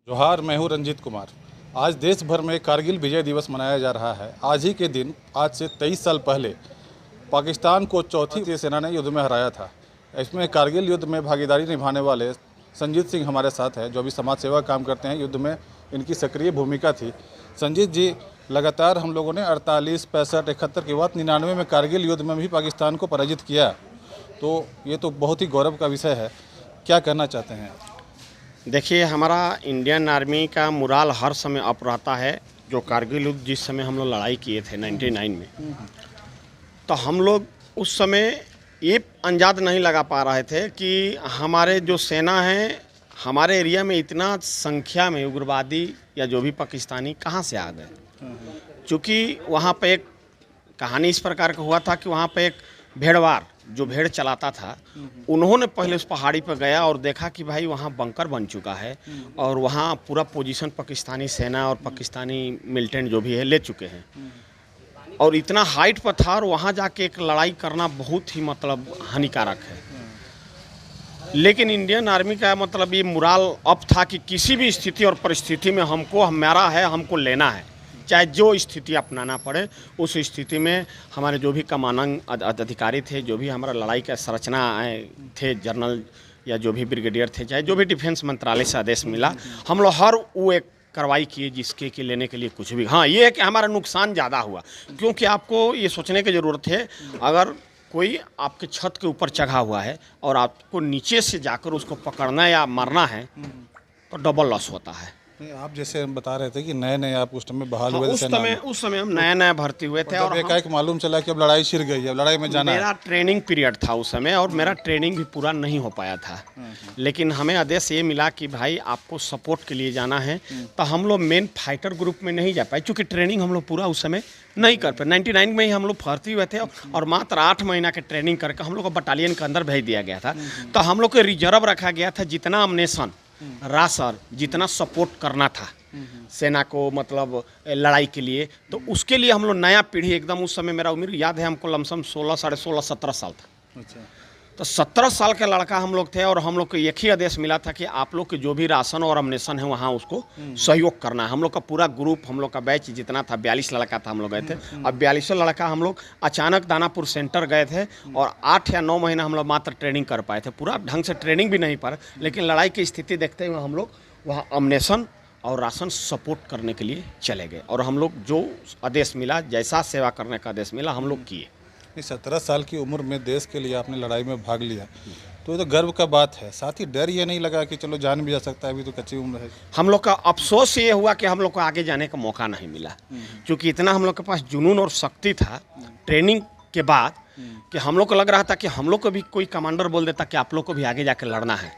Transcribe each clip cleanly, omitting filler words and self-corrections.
जोहार, मैं हूँ रंजीत कुमार। आज देश भर में कारगिल विजय दिवस मनाया जा रहा है। आज ही के दिन, आज से 23 साल पहले पाकिस्तान को चौथी भारतीय सेना ने युद्ध में हराया था। इसमें कारगिल युद्ध में भागीदारी निभाने वाले संजीत सिंह हमारे साथ हैं, जो अभी समाज सेवा काम करते हैं। युद्ध में इनकी सक्रिय भूमिका थी। संजीत जी, लगातार हम लोगों ने 48, 65, 71 के बाद 99 में कारगिल युद्ध में भी पाकिस्तान को पराजित किया। तो ये तो बहुत ही गौरव का विषय है। क्या कहना चाहते हैं? देखिए, हमारा इंडियन आर्मी का मुराल हर समय अप रहता है। जो कारगिल युद्ध जिस समय हम लोग लड़ाई किए थे 99 में, तो हम लोग उस समय ये अंदाज़ नहीं लगा पा रहे थे कि हमारे जो सेना है, हमारे एरिया में इतना संख्या में उग्रवादी या जो भी पाकिस्तानी कहाँ से आ गए। क्योंकि वहाँ पे एक कहानी इस प्रकार का हुआ था कि वहाँ पे एक भेड़वार जो भेड़ चलाता था, उन्होंने पहले उस पहाड़ी पर गया और देखा कि भाई वहाँ बंकर बन चुका है और वहाँ पूरा पोजीशन पाकिस्तानी सेना और पाकिस्तानी मिलिटेंट जो भी है ले चुके हैं और इतना हाइट पर था और वहाँ जाके एक लड़ाई करना बहुत ही मतलब हानिकारक है। लेकिन इंडियन आर्मी का मतलब ये मुराल अप था कि किसी भी स्थिति और परिस्थिति में हमारा है, हमको लेना है, चाहे जो स्थिति अपनाना पड़े। उस स्थिति में हमारे जो भी कमांडिंग अधिकारी थे, जो भी हमारा लड़ाई का संरचना थे, जनरल या जो भी ब्रिगेडियर थे, चाहे जो भी डिफेंस मंत्रालय से आदेश मिला, हम लोग हर वो एक कार्रवाई किए जिसके कि लेने के लिए कुछ भी। हाँ, ये है कि हमारा नुकसान ज़्यादा हुआ, क्योंकि आपको ये सोचने की ज़रूरत है, अगर कोई आपके छत के ऊपर चढ़ा हुआ है और आपको नीचे से जाकर उसको पकड़ना या मारना है तो डबल लॉस होता है। आप जैसे बता रहे थे कि नए नए आप उस समय बहाल हुए थे। उस समय हम नया भर्ती हुए थे और एकाएक मालूम चला कि अब लड़ाई छिड़ गई है, अब लड़ाई में जाना है। मेरा ट्रेनिंग पीरियड था उस समय और मेरा ट्रेनिंग भी पूरा नहीं हो पाया था। लेकिन हमें आदेश ये मिला कि भाई आपको सपोर्ट के लिए जाना है। तो हम लोग मेन फाइटर ग्रुप में नहीं जा पाए, क्योंकि ट्रेनिंग हम लोग पूरा उस समय नहीं कर पाए। 99 में ही हम लोग भर्ती हुए थे और मात्र 8 महीना के ट्रेनिंग करके हम लोग को बटालियन के अंदर भेज दिया गया था। तो हम लोग को रिजर्व रखा गया था, जितना अमनेशन रासर जितना सपोर्ट करना था सेना को, मतलब लड़ाई के लिए। तो उसके लिए हम लोग नया पीढ़ी एकदम, उस समय मेरा उम्र याद है हमको लमसम 16, 16.5, 17 साल था। अच्छा। तो 17 साल के लड़का हम लोग थे और हम लोग को एक ही आदेश मिला था कि आप लोग के जो भी राशन और अमनेशन है वहाँ उसको सहयोग करना है। हम लोग का पूरा ग्रुप, हम लोग का बैच जितना था 42 लड़का था, हम लोग गए थे। अब 42 लड़का हम लोग अचानक दानापुर सेंटर गए थे और 8 या 9 महीना हम लोग मात्र ट्रेनिंग कर पाए थे। पूरा ढंग से ट्रेनिंग भी नहीं पाए, लेकिन लड़ाई की स्थिति देखते हुए हम लोग वहाँ अमनेशन और राशन सपोर्ट करने के लिए चले गए और हम लोग जो आदेश मिला, जैसा सेवा करने का आदेश मिला, हम लोग किए। 17 साल की उम्र में देश के लिए आपने लड़ाई में भाग लिया, तो ये तो गर्व का बात है। साथ ही डर ये नहीं लगा कि चलो जान भी जा सकता है, अभी तो कच्ची उम्र है? हम लोग का अफसोस ये हुआ कि हम लोग को आगे जाने का मौका नहीं मिला, क्योंकि इतना हम लोग के पास जुनून और शक्ति था ट्रेनिंग के बाद कि हम लोग को लग रहा था कि हम लोग को भी कोई कमांडर बोल देता कि आप लोग को भी आगे जाकर लड़ना है।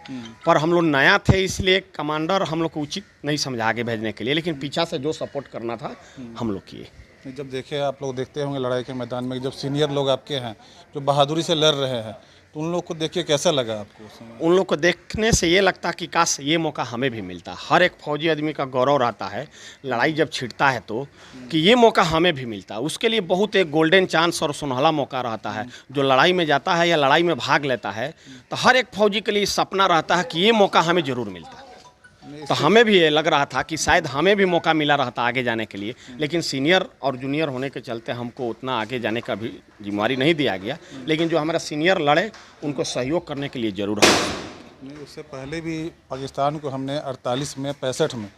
पर हम लोग नया थे, इसलिए कमांडर हम लोग को उचित नहीं समझा आगे भेजने के लिए, लेकिन पीछा से जो सपोर्ट करना था हम लोग किए। जब देखे, आप लोग देखते होंगे लड़ाई के मैदान में, जब सीनियर लोग आपके हैं जो बहादुरी से लड़ रहे हैं, तो उन लोग को देख के कैसा लगा आपको? उन लोग को देखने से ये लगता कि काश ये मौका हमें भी मिलता। हर एक फौजी आदमी का गौरव रहता है लड़ाई जब छिड़ता है तो, कि ये मौका हमें भी मिलता। उसके लिए बहुत एक गोल्डन चांस और सुनहला मौका रहता है। जो लड़ाई में जाता है या लड़ाई में भाग लेता है, तो हर एक फौजी के लिए सपना रहता है कि ये मौका हमें ज़रूर मिलता। तो हमें भी ये लग रहा था कि शायद हमें भी मौका मिला रहता आगे जाने के लिए, लेकिन सीनियर और जूनियर होने के चलते हमको उतना आगे जाने का भी जिम्मेवारी नहीं दिया गया। लेकिन जो हमारा सीनियर लड़े, उनको सहयोग करने के लिए ज़रूर है। नहीं, उससे पहले भी पाकिस्तान को हमने 48 में, 65 में,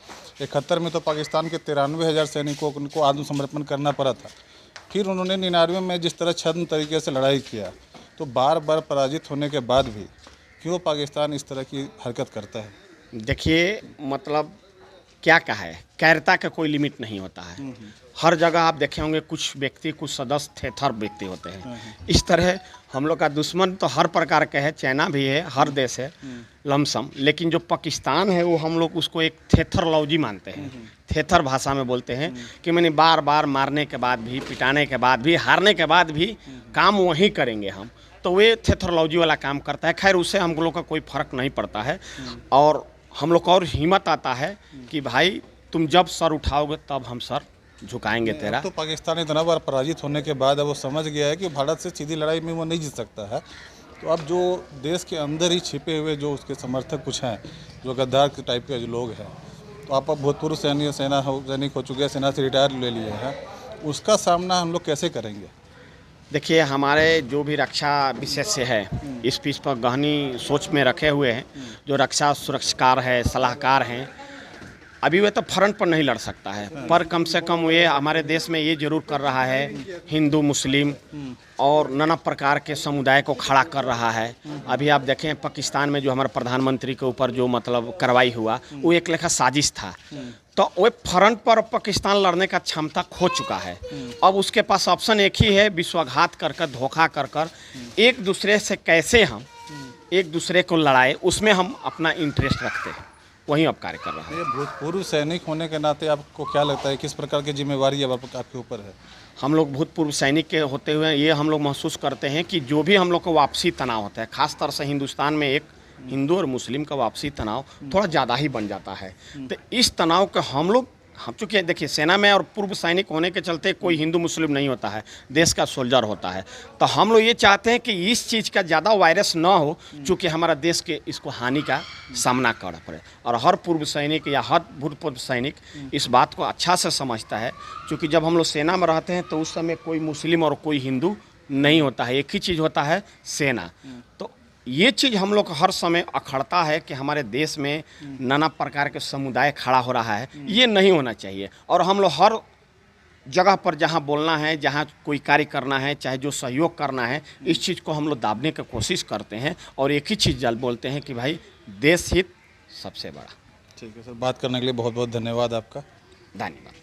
71 में तो पाकिस्तान के 93,000 सैनिकों को उनको आत्मसमर्पण करना पड़ा था। फिर उन्होंने 99 में जिस तरह छद्म तरीके से लड़ाई किया, तो बार बार पराजित होने के बाद भी क्यों पाकिस्तान इस तरह की हरकत करता है? देखिए, मतलब क्या कहे, कैरता का कोई लिमिट नहीं होता है। हर जगह आप देखे होंगे कुछ व्यक्ति, कुछ सदस्य थेथर व्यक्ति होते हैं। इस तरह हम लोग का दुश्मन तो हर प्रकार का है, चाइना भी है, हर देश है लमसम, लेकिन जो पाकिस्तान है वो हम लोग उसको एक थेथरलॉजी मानते हैं। थेथर भाषा में बोलते हैं कि मैंने बार बार मारने के बाद भी, पिटाने के बाद भी, हारने के बाद भी काम वही करेंगे हम। तो वे थेथरलॉजी वाला काम करता है। खैर, उससे हम लोग का कोई फ़र्क नहीं पड़ता है और हम लोग को और हिम्मत आता है कि भाई तुम जब सर उठाओगे तब हम सर झुकाएंगे तेरा। तो पाकिस्तान इतना बार पराजित होने के बाद अब वो समझ गया है कि भारत से सीधी लड़ाई में वो नहीं जीत सकता है। तो अब जो देश के अंदर ही छिपे हुए जो उसके समर्थक कुछ हैं, जो गद्दार के टाइप के जो लोग हैं, तो आप अब भूतपूर्व सैनिक हो चुके हैं, सेना से रिटायर ले लिए हैं, उसका सामना हम लोग कैसे करेंगे? देखिए, हमारे जो भी रक्षा विशेषज्ञ है इस चीज़ पर गहनी सोच में रखे हुए हैं। जो रक्षा सुरक्षाकार है, सलाहकार हैं, अभी वे तो फ्रंट पर नहीं लड़ सकता है, पर कम से कम ये हमारे देश में ये जरूर कर रहा है, हिंदू मुस्लिम और नाना प्रकार के समुदाय को खड़ा कर रहा है। अभी आप देखें पाकिस्तान में जो हमारे प्रधानमंत्री के ऊपर जो मतलब कार्रवाई हुआ, वो एक लेखा साजिश था। तो वो फ्रंट पर पाकिस्तान लड़ने का क्षमता खो चुका है। अब उसके पास ऑप्शन एक ही है, विश्वासघात कर कर, धोखा कर कर एक दूसरे से कैसे हम एक दूसरे को लड़ाए, उसमें हम अपना इंटरेस्ट रखते हैं, वहीं अब कार्य कर रहा है। ये भूतपूर्व सैनिक होने के नाते आपको क्या लगता है, किस प्रकार की जिम्मेवारी अब आपके ऊपर है? हम लोग भूतपूर्व सैनिक के होते हुए ये हम लोग महसूस करते हैं कि जो भी हम लोग को वापसी तनाव होता है, खास तौर से हिंदुस्तान में एक हिंदू और मुस्लिम का वापसी तनाव थोड़ा ज़्यादा ही बन जाता है। तो इस तनाव को हम चूँकि देखिए सेना में और पूर्व सैनिक होने के चलते कोई हिंदू मुस्लिम नहीं होता है, देश का सोल्जर होता है। तो हम लोग ये चाहते हैं कि इस चीज़ का ज़्यादा वायरस ना हो, चूँकि हमारा देश के इसको हानि का सामना करना पड़े। और हर पूर्व सैनिक या हर भूतपूर्व सैनिक इस बात को अच्छा से समझता है, क्योंकि जब हम लोग सेना में रहते हैं तो उस समय कोई मुस्लिम और कोई हिंदू नहीं होता है, एक ही चीज़ होता है, सेना। तो ये चीज़ हम लोग हर समय अखड़ता है कि हमारे देश में नाना प्रकार के समुदाय खड़ा हो रहा है, ये नहीं होना चाहिए। और हम लोग हर जगह पर जहाँ बोलना है, जहाँ कोई कार्य करना है, चाहे जो सहयोग करना है, इस चीज़ को हम लोग दाबने की कोशिश करते हैं और एक ही चीज़ बोलते हैं कि भाई देश हित सबसे बड़ा। ठीक है सर, बात करने के लिए बहुत बहुत धन्यवाद आपका। धन्यवाद।